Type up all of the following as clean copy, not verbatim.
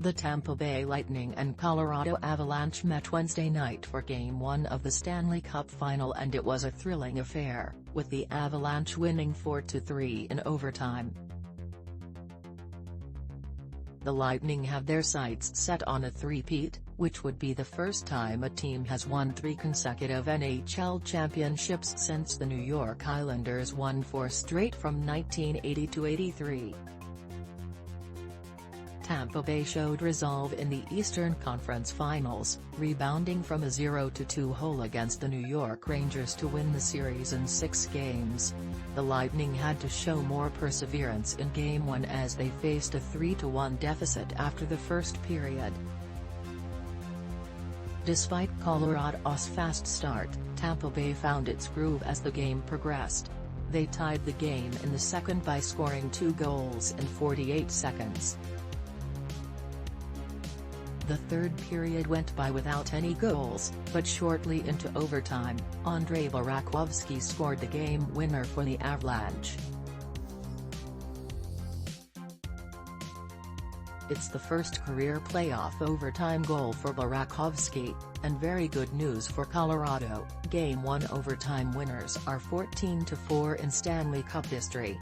The Tampa Bay Lightning and Colorado Avalanche met Wednesday night for Game 1 of the Stanley Cup Final, and it was a thrilling affair, with the Avalanche winning 4-3 in overtime. The Lightning have their sights set on a three-peat, which would be the first time a team has won 3 consecutive NHL championships since the New York Islanders won 4 straight from 1980–83. Tampa Bay showed resolve in the Eastern Conference Finals, rebounding from a 0-2 hole against the New York Rangers to win the series in 6 games. The Lightning had to show more perseverance in Game 1 as they faced a 3-1 deficit after the first period. Despite Colorado's fast start, Tampa Bay found its groove as the game progressed. They tied the game in the second by scoring 2 goals in 48 seconds. The third period went by without any goals, but shortly into overtime, Andrei Burakovsky scored the game winner for the Avalanche. It's the first career playoff overtime goal for Burakovsky, and very good news for Colorado. Game 1 overtime winners are 14-4 in Stanley Cup history.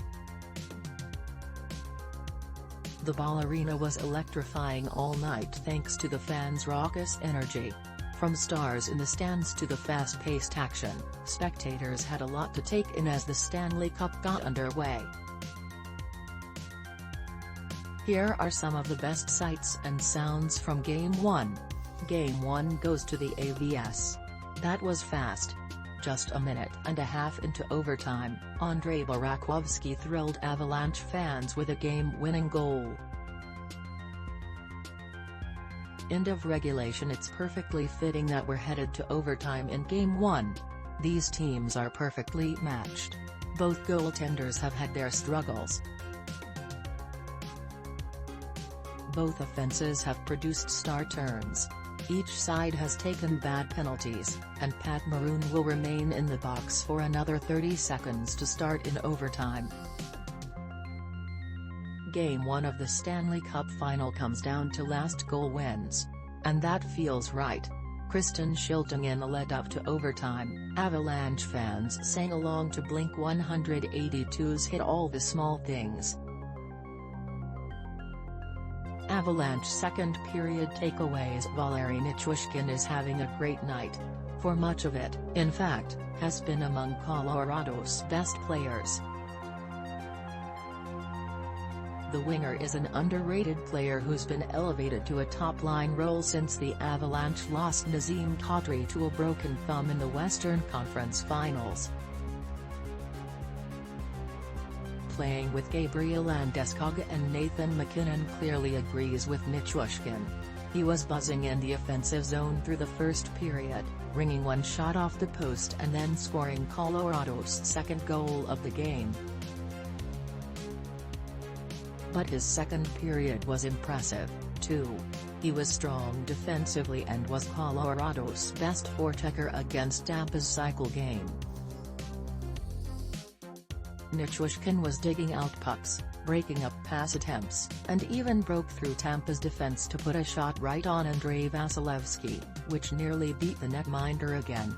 The ballerina was electrifying all night thanks to the fans' raucous energy. From stars in the stands to the fast-paced action, spectators had a lot to take in as the Stanley Cup got underway. Here are some of the best sights and sounds from Game 1. Game 1 goes to the AVS. That was fast. Just a minute and a half into overtime, Andrei Burakovsky thrilled Avalanche fans with a game-winning goal. End of regulation. It's perfectly fitting that we're headed to overtime in Game 1. These teams are perfectly matched. Both goaltenders have had their struggles. Both offenses have produced star turns. Each side has taken bad penalties, and Pat Maroon will remain in the box for another 30 seconds to start in overtime. Game 1 of the Stanley Cup Final comes down to last goal wins. And that feels right. Kristen ShiltonIn led up to overtime. Avalanche fans sang along to Blink-182's hit All the Small Things. Avalanche second period takeawaysValeri. Nichushkin is having a great night. For much of it, in fact, has been among Colorado's best players. The winger is an underrated player who's been elevated to a top-line role since the Avalanche lost Nazem Kadri to a broken thumb in the Western Conference Finals. Playing with Gabriel, Landeskog and MacKinnon clearly agrees with Nichushkin. He was buzzing in the offensive zone through the first period, ringing one shot off the post and then scoring Colorado's second goal of the game. But his second period was impressive, too. He was strong defensively and was Colorado's best forechecker against Tampa's cycle game. Nichushkin was digging out pucks, breaking up pass attempts, and even broke through Tampa's defense to put a shot right on Andrei Vasilevskiy, which nearly beat the netminder again.